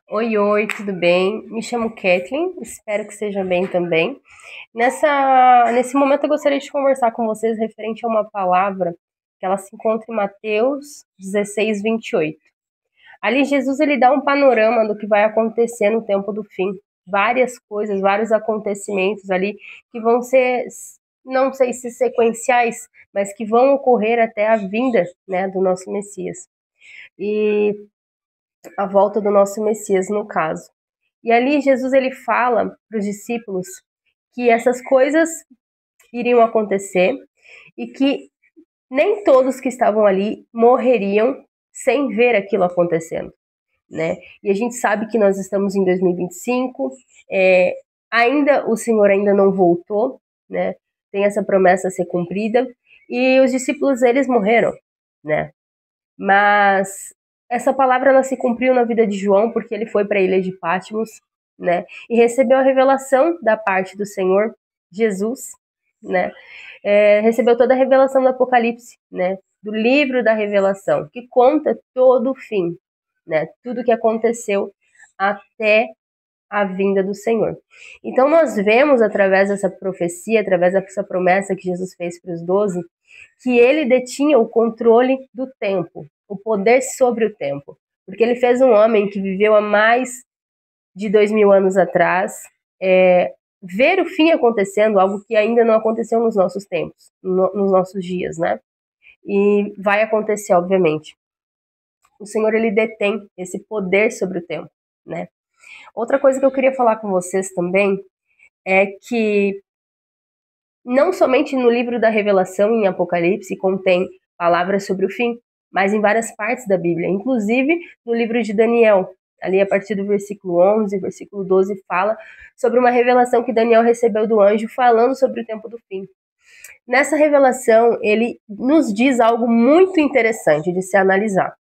Oi, oi, tudo bem? Me chamo Kathleen, espero que seja bem também. Nesse momento eu gostaria de conversar com vocês referente a uma palavra que ela se encontra em Mateus 16, 28. Ali Jesus ele dá um panorama do que vai acontecer no tempo do fim. Várias coisas, vários acontecimentos ali que vão ser, não sei se sequenciais, mas que vão ocorrer até a vinda, né, do nosso Messias. E a volta do nosso Messias, no caso. E ali Jesus ele fala para os discípulos que essas coisas iriam acontecer e que nem todos que estavam ali morreriam sem ver aquilo acontecendo, né? E a gente sabe que nós estamos em 2025, ainda o Senhor ainda não voltou, né? Tem essa promessa a ser cumprida e os discípulos eles morreram, né? Mas essa palavra ela se cumpriu na vida de João porque ele foi para a ilha de Patmos, né? E recebeu a revelação da parte do Senhor Jesus, né? Recebeu toda a revelação do Apocalipse, né? Do livro da Revelação, que conta todo o fim, né? Tudo que aconteceu até a vinda do Senhor. Então nós vemos através dessa profecia, através dessa promessa que Jesus fez para os 12, que ele detinha o controle do tempo, o poder sobre o tempo. Porque ele fez um homem que viveu há mais de 2000 anos atrás, ver o fim acontecendo, algo que ainda não aconteceu nos nossos tempos, nos nossos dias, né? E vai acontecer, obviamente. O Senhor, ele detém esse poder sobre o tempo, né? Outra coisa que eu queria falar com vocês também é que não somente no livro da Revelação, em Apocalipse, contém palavras sobre o fim, mas em várias partes da Bíblia, inclusive no livro de Daniel. Ali, a partir do versículo 11, versículo 12, fala sobre uma revelação que Daniel recebeu do anjo falando sobre o tempo do fim. Nessa revelação, ele nos diz algo muito interessante de se analisar.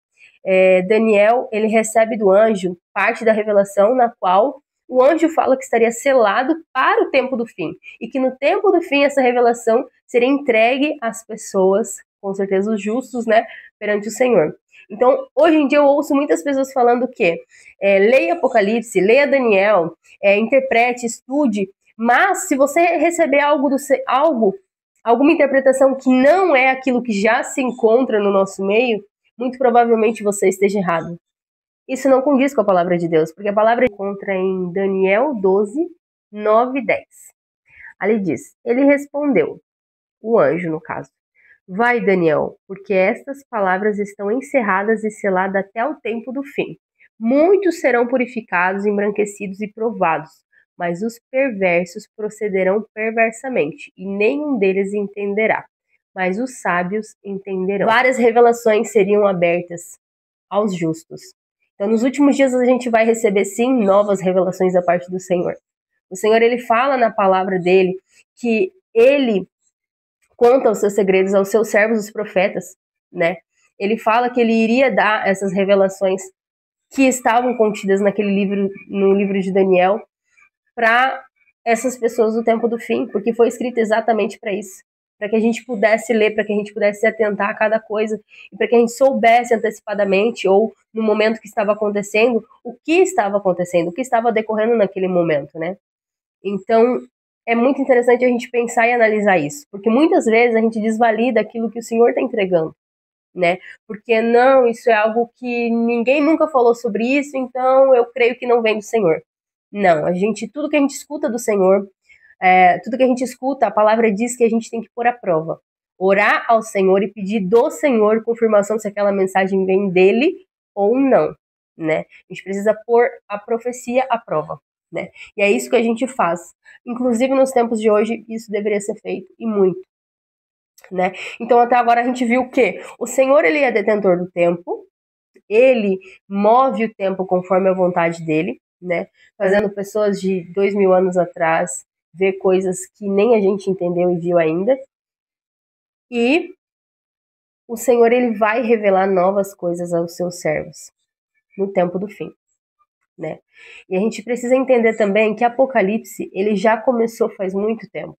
Daniel, ele recebe do anjo parte da revelação na qual o anjo fala que estaria selado para o tempo do fim e que no tempo do fim essa revelação seria entregue às pessoas, com certeza os justos, né, perante o Senhor. Então, hoje em dia eu ouço muitas pessoas falando que leia Apocalipse, leia Daniel, interprete, estude, mas se você receber alguma interpretação que não é aquilo que já se encontra no nosso meio, muito provavelmente você esteja errado. Isso não condiz com a palavra de Deus, porque a palavra encontra em Daniel 12, 9 e 10. Ali diz: Ele respondeu, o anjo no caso: Vai, Daniel, porque estas palavras estão encerradas e seladas até o tempo do fim. Muitos serão purificados, embranquecidos e provados, mas os perversos procederão perversamente, e nenhum deles entenderá. Mas os sábios entenderão. Várias revelações seriam abertas aos justos. Então, nos últimos dias a gente vai receber sim novas revelações da parte do Senhor. O Senhor ele fala na palavra dele que ele conta os seus segredos aos seus servos, os profetas, né? Ele fala que ele iria dar essas revelações que estavam contidas naquele livro, no livro de Daniel, para essas pessoas do tempo do fim, porque foi escrito exatamente para isso, para que a gente pudesse ler, para que a gente pudesse se atentar a cada coisa, e para que a gente soubesse antecipadamente, ou no momento que estava acontecendo, o que estava acontecendo, o que estava decorrendo naquele momento, né? Então, é muito interessante a gente pensar e analisar isso, porque muitas vezes a gente desvalida aquilo que o Senhor está entregando, né? Porque não, isso é algo que ninguém nunca falou sobre isso, então eu creio que não vem do Senhor. Não, tudo que a gente escuta do Senhor, tudo que a gente escuta, a palavra diz que a gente tem que pôr à prova. Orar ao Senhor e pedir do Senhor confirmação se aquela mensagem vem dele ou não, né? A gente precisa pôr a profecia à prova, né? E é isso que a gente faz. Inclusive nos tempos de hoje, isso deveria ser feito, e muito, né? Então até agora a gente viu que o Senhor ele é detentor do tempo, ele move o tempo conforme a vontade dele, né? Fazendo pessoas de 2000 anos atrás ver coisas que nem a gente entendeu e viu ainda. E o Senhor ele vai revelar novas coisas aos seus servos no tempo do fim, né? E a gente precisa entender também que Apocalipse ele já começou faz muito tempo.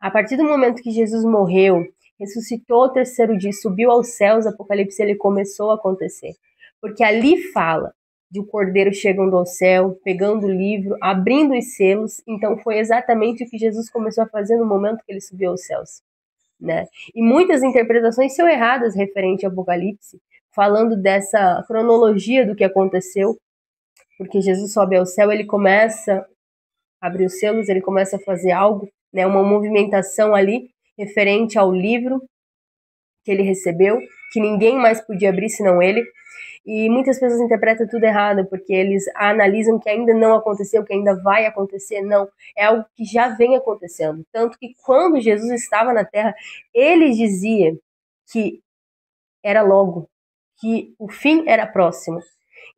A partir do momento que Jesus morreu, ressuscitou ao terceiro dia, subiu aos céus, Apocalipse ele começou a acontecer. Porque ali fala de o cordeiro chegando ao céu, pegando o livro, abrindo os selos. Então foi exatamente o que Jesus começou a fazer no momento que ele subiu aos céus, né? E muitas interpretações são erradas referente ao Apocalipse, falando dessa cronologia do que aconteceu, porque Jesus sobe ao céu, ele começa a abrir os selos, ele começa a fazer algo, né, uma movimentação ali referente ao livro que ele recebeu, que ninguém mais podia abrir senão ele. E muitas pessoas interpretam tudo errado, porque eles analisam que ainda não aconteceu, que ainda vai acontecer. Não, é algo que já vem acontecendo. Tanto que quando Jesus estava na Terra, ele dizia que era logo, que o fim era próximo.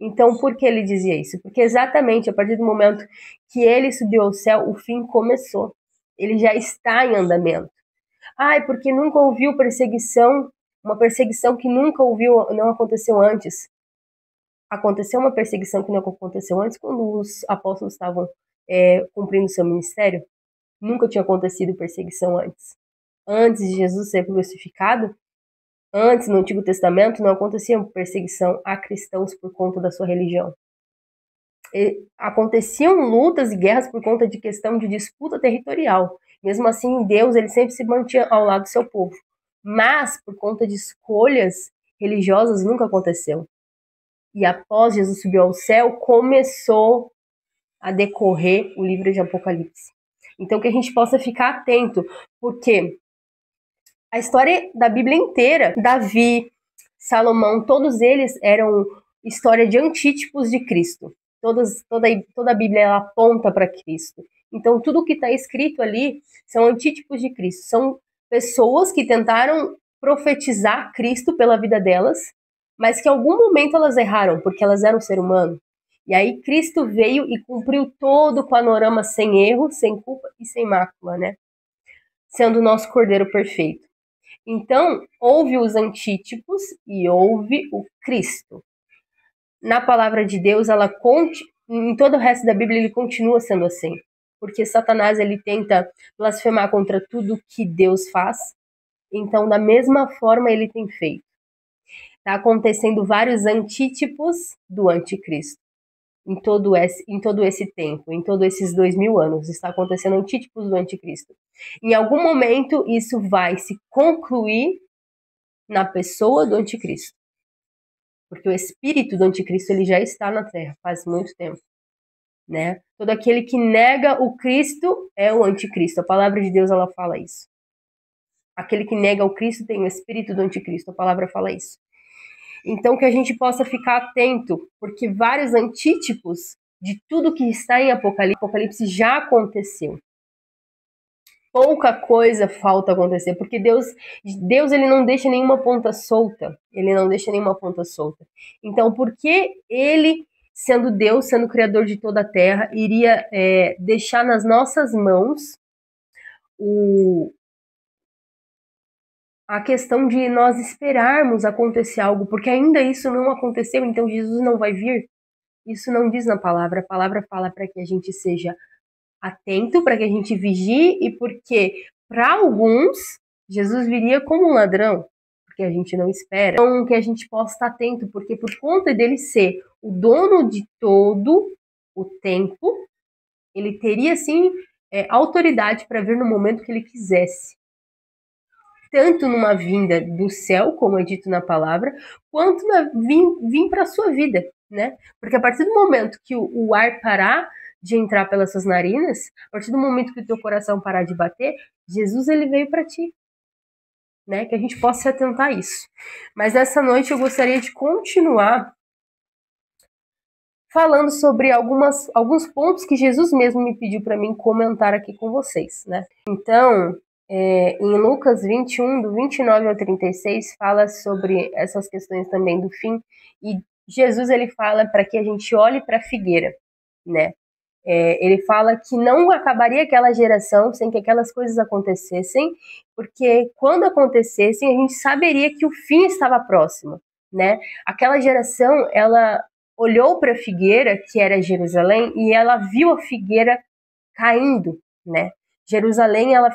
Então, por que ele dizia isso? Porque exatamente a partir do momento que ele subiu ao céu, o fim começou. Ele já está em andamento. Porque nunca ouviu perseguição, uma perseguição que nunca ouviu, não aconteceu antes. Aconteceu uma perseguição que não aconteceu antes quando os apóstolos estavam cumprindo seu ministério. Nunca tinha acontecido perseguição antes. Antes de Jesus ser crucificado, antes no Antigo Testamento, não acontecia perseguição a cristãos por conta da sua religião. Aconteciam lutas e guerras por conta de questão de disputa territorial. Mesmo assim, Deus ele sempre se mantinha ao lado do seu povo. Mas, por conta de escolhas religiosas, nunca aconteceu. E após Jesus subir ao céu, começou a decorrer o livro de Apocalipse. Então, que a gente possa ficar atento, porque a história da Bíblia inteira, Davi, Salomão, todos eles eram história de antítipos de Cristo. Toda a Bíblia ela aponta para Cristo. Então, tudo que está escrito ali são antítipos de Cristo. São pessoas que tentaram profetizar Cristo pela vida delas, mas que em algum momento elas erraram, porque elas eram ser humano. E aí Cristo veio e cumpriu todo o panorama sem erro, sem culpa e sem mácula, né? Sendo o nosso Cordeiro perfeito. Então, houve os antítipos e houve o Cristo. Na palavra de Deus, em todo o resto da Bíblia, ele continua sendo assim. Porque Satanás, ele tenta blasfemar contra tudo que Deus faz. Então, da mesma forma, ele tem feito. Está acontecendo vários antítipos do anticristo. Em todo esse tempo, em todos esses 2000 anos, está acontecendo antítipos do anticristo. Em algum momento, isso vai se concluir na pessoa do anticristo. Porque o espírito do anticristo ele já está na Terra faz muito tempo. Né? Todo aquele que nega o Cristo é o anticristo. A palavra de Deus ela fala isso. Aquele que nega o Cristo tem o espírito do anticristo. A palavra fala isso. Então, que a gente possa ficar atento, porque vários antítipos de tudo que está em Apocalipse já aconteceu. Pouca coisa falta acontecer, porque Deus ele não deixa nenhuma ponta solta. Ele não deixa nenhuma ponta solta. Então, por que ele, sendo Deus, sendo criador de toda a terra, iria deixar nas nossas mãos a questão de nós esperarmos acontecer algo, porque ainda isso não aconteceu, então Jesus não vai vir? Isso não diz na palavra. A palavra fala para que a gente seja atento, para que a gente vigie, e porque para alguns Jesus viria como um ladrão, porque a gente não espera. Então que a gente possa estar atento, porque por conta dele ser o dono de todo o tempo, ele teria sim autoridade para vir no momento que ele quisesse. Tanto numa vinda do céu, como é dito na palavra, quanto vir para a sua vida, né? Porque a partir do momento que o ar parar de entrar pelas suas narinas, a partir do momento que o teu coração parar de bater, Jesus ele veio para ti, né? Que a gente possa se atentar a isso. Mas nessa noite eu gostaria de continuar falando sobre alguns pontos que Jesus mesmo me pediu para mim comentar aqui com vocês, né? Então, em Lucas 21, do 29 ao 36, fala sobre essas questões também do fim, e Jesus ele fala para que a gente olhe para a figueira, né? Ele fala que não acabaria aquela geração sem que aquelas coisas acontecessem, porque quando acontecessem a gente saberia que o fim estava próximo, né? Aquela geração, ela olhou para a figueira, que era Jerusalém, e ela viu a figueira caindo, né? Jerusalém, ela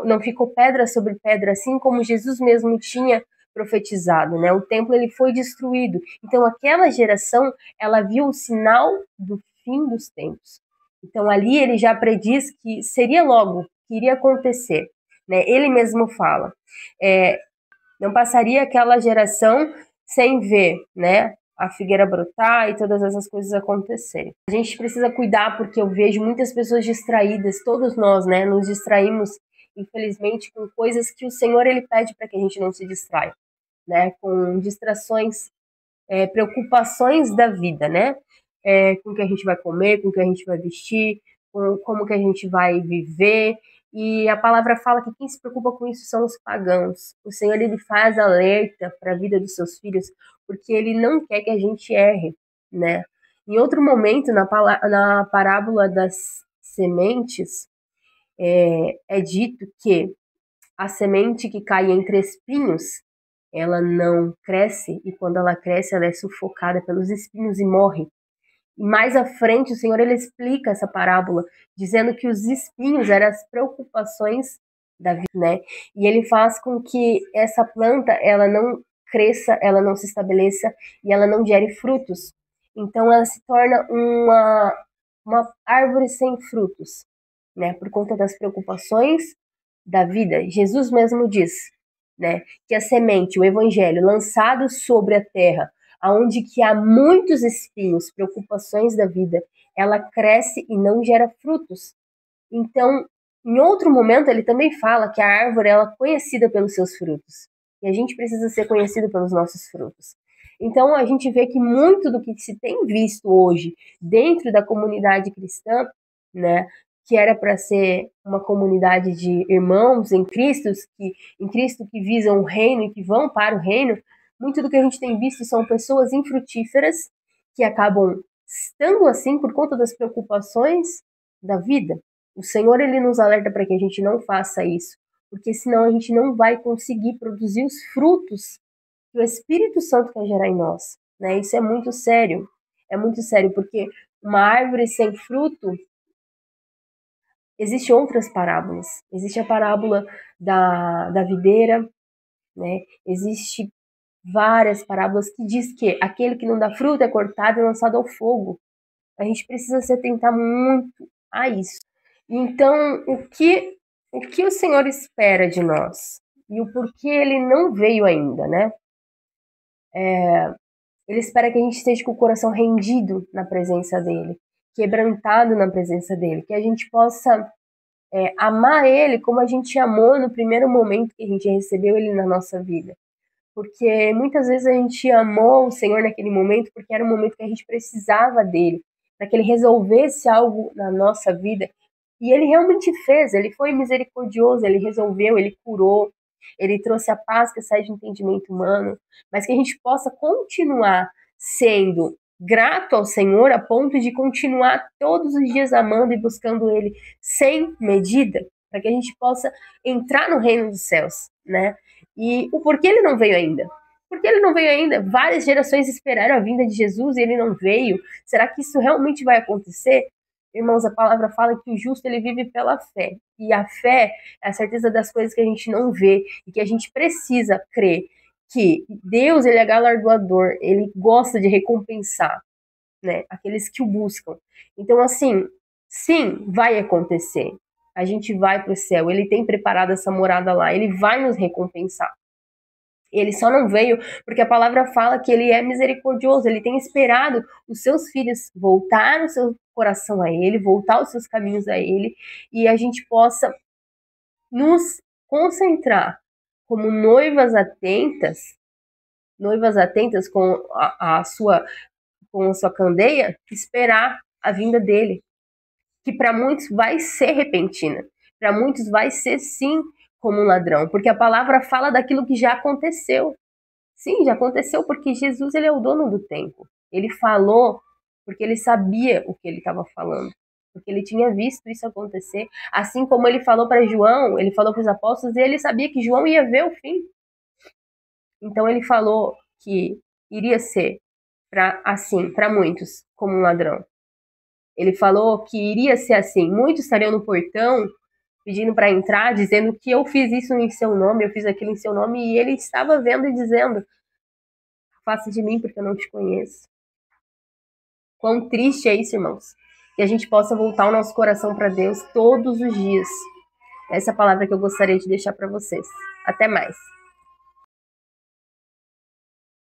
não ficou pedra sobre pedra, assim como Jesus mesmo tinha profetizado, né? O templo ele foi destruído. Então aquela geração, ela viu o sinal do fim dos tempos. Então ali ele já prediz que seria logo, que iria acontecer, né? Ele mesmo fala, não passaria aquela geração sem ver, né, a figueira brotar e todas essas coisas acontecerem. A gente precisa cuidar porque eu vejo muitas pessoas distraídas, todos nós, né, nos distraímos, infelizmente, com coisas que o Senhor ele pede para que a gente não se distraia, né, com distrações, preocupações da vida, né, com o que a gente vai comer, com o que a gente vai vestir, com como que a gente vai viver. E a palavra fala que quem se preocupa com isso são os pagãos. O Senhor ele faz alerta para a vida dos seus filhos, porque ele não quer que a gente erre, né? Em outro momento, na parábola das sementes, é dito que a semente que cai entre espinhos, ela não cresce, e quando ela cresce, ela é sufocada pelos espinhos e morre. E mais à frente, o Senhor ele explica essa parábola, dizendo que os espinhos eram as preocupações da vida, né? E ele faz com que essa planta ela não cresça, ela não se estabeleça e ela não gere frutos. Então ela se torna uma árvore sem frutos, né? Por conta das preocupações da vida. Jesus mesmo diz, né, que a semente, o evangelho lançado sobre a terra, aonde que há muitos espinhos, preocupações da vida, ela cresce e não gera frutos. Então, em outro momento, ele também fala que a árvore ela é conhecida pelos seus frutos. E a gente precisa ser conhecido pelos nossos frutos. Então, a gente vê que muito do que se tem visto hoje dentro da comunidade cristã, né, que era para ser uma comunidade de irmãos em Cristo que visam o reino e que vão para o reino, muito do que a gente tem visto são pessoas infrutíferas que acabam estando assim por conta das preocupações da vida. O Senhor ele nos alerta para que a gente não faça isso, porque senão a gente não vai conseguir produzir os frutos que o Espírito Santo quer gerar em nós, né? Isso é muito sério, porque uma árvore sem fruto, existem outras parábolas. Existe a parábola da videira, né? Existe várias parábolas que diz que aquele que não dá fruto é cortado e lançado ao fogo. A gente precisa se atentar muito a isso. Então, o que o Senhor espera de nós? E o porquê ele não veio ainda, né? Ele espera que a gente esteja com o coração rendido na presença dele, quebrantado na presença dele, que a gente possa amar ele como a gente amou no primeiro momento que a gente recebeu ele na nossa vida. Porque muitas vezes a gente amou o Senhor naquele momento porque era um momento que a gente precisava dele, para que ele resolvesse algo na nossa vida. E ele realmente fez, ele foi misericordioso, ele resolveu, ele curou, ele trouxe a paz que sai de entendimento humano, mas que a gente possa continuar sendo grato ao Senhor a ponto de continuar todos os dias amando e buscando ele sem medida, para que a gente possa entrar no reino dos céus, né? E o porquê ele não veio ainda? Porque ele não veio ainda? Várias gerações esperaram a vinda de Jesus e ele não veio. Será que isso realmente vai acontecer? Irmãos, a palavra fala que o justo ele vive pela fé. E a fé é a certeza das coisas que a gente não vê e que a gente precisa crer que Deus ele é galardoador, ele gosta de recompensar, né, aqueles que o buscam. Então, assim, sim, vai acontecer. A gente vai para o céu, ele tem preparado essa morada lá, ele vai nos recompensar. Ele só não veio porque a palavra fala que ele é misericordioso, ele tem esperado os seus filhos voltar o seu coração a ele, voltar os seus caminhos a ele, e a gente possa nos concentrar como noivas atentas com a sua candeia, esperar a vinda dele, que para muitos vai ser repentina, para muitos vai ser sim como um ladrão, porque a palavra fala daquilo que já aconteceu. Sim, já aconteceu porque Jesus ele é o dono do tempo. Ele falou porque ele sabia o que ele estava falando, porque ele tinha visto isso acontecer. Assim como ele falou para João, ele falou para os apóstolos e ele sabia que João ia ver o fim. Então ele falou que iria ser para muitos como um ladrão. Ele falou que iria ser assim, muitos estariam no portão pedindo para entrar, dizendo que eu fiz isso em seu nome, eu fiz aquilo em seu nome, e ele estava vendo e dizendo: faça de mim porque eu não te conheço. Quão triste é isso, irmãos. Que a gente possa voltar o nosso coração para Deus todos os dias. Essa é a palavra que eu gostaria de deixar para vocês. Até mais.